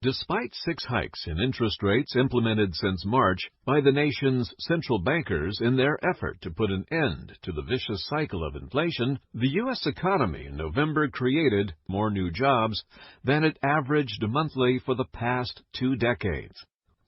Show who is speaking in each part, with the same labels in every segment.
Speaker 1: Despite 6 hikes in interest rates implemented since March by the nation's central bankers in their effort to put an end to the vicious cycle of inflation, the U.S. economy in November created more new jobs than it averaged monthly for the past 2 decades.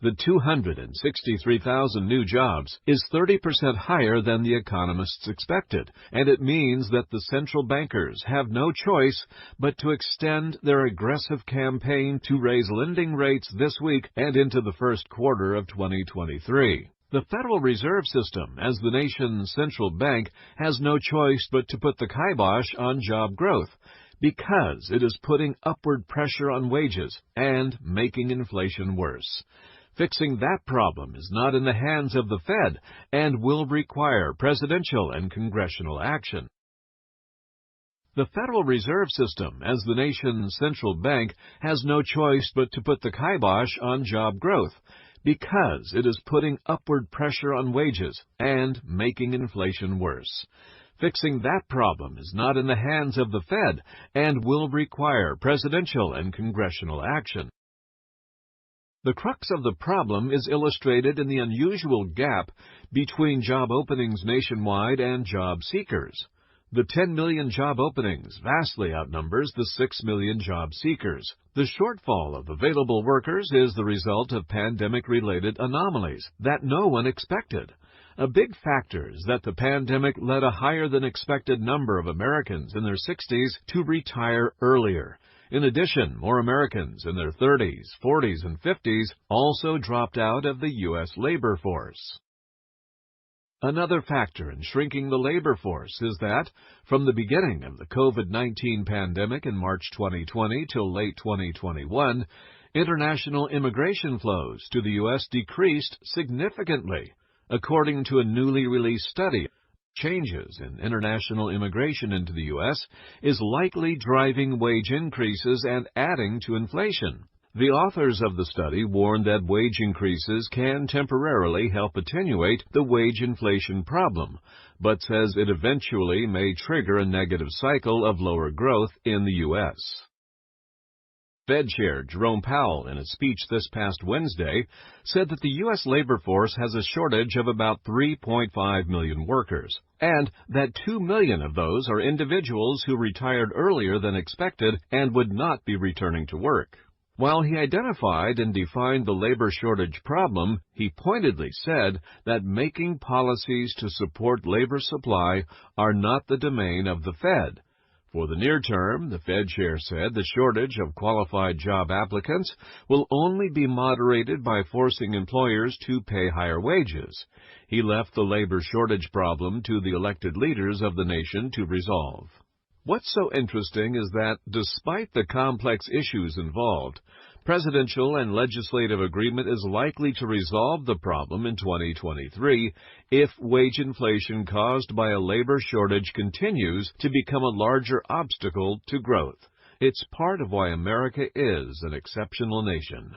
Speaker 1: The 263,000 new jobs is 30% higher than the economists expected, and it means that the central bankers have no choice but to extend their aggressive campaign to raise lending rates this week and into the first quarter of 2023. The Federal Reserve System, as the nation's central bank, has no choice but to put the kibosh on job growth, because it is putting upward pressure on wages and making inflation worse. Fixing that problem is not in the hands of the Fed and will require presidential and congressional action. The Federal Reserve System, as the nation's central bank, has no choice but to put the kibosh on job growth, because it is putting upward pressure on wages and making inflation worse. Fixing that problem is not in the hands of the Fed and will require presidential and congressional action. The crux of the problem is illustrated in the unusual gap between job openings nationwide and job seekers. The 10 million job openings vastly outnumbers the 6 million job seekers. The shortfall of available workers is the result of pandemic-related anomalies that no one expected. A big factor is that the pandemic led a higher-than-expected number of Americans in their 60s to retire earlier. In addition, more Americans in their 30s, 40s, and 50s also dropped out of the U.S. labor force. Another factor in shrinking the labor force is that, from the beginning of the COVID-19 pandemic in March 2020 till late 2021, international immigration flows to the U.S. decreased significantly. According to a newly released study, changes in international immigration into the U.S. is likely driving wage increases and adding to inflation. The authors of the study warn that wage increases can temporarily help attenuate the wage inflation problem, but says it eventually may trigger a negative cycle of lower growth in the U.S. Fed Chair Jerome Powell, in a speech this past Wednesday, said that the U.S. labor force has a shortage of about 3.5 million workers, and that 2 million of those are individuals who retired earlier than expected and would not be returning to work. While he identified and defined the labor shortage problem, he pointedly said that making policies to support labor supply are not the domain of the Fed. For the near term, the Fed chair said the shortage of qualified job applicants will only be moderated by forcing employers to pay higher wages. He left the labor shortage problem to the elected leaders of the nation to resolve. What's so interesting is that, despite the complex issues involved, presidential and legislative agreement is likely to resolve the problem in 2023 if wage inflation caused by a labor shortage continues to become a larger obstacle to growth. It's part of why America is an exceptional nation.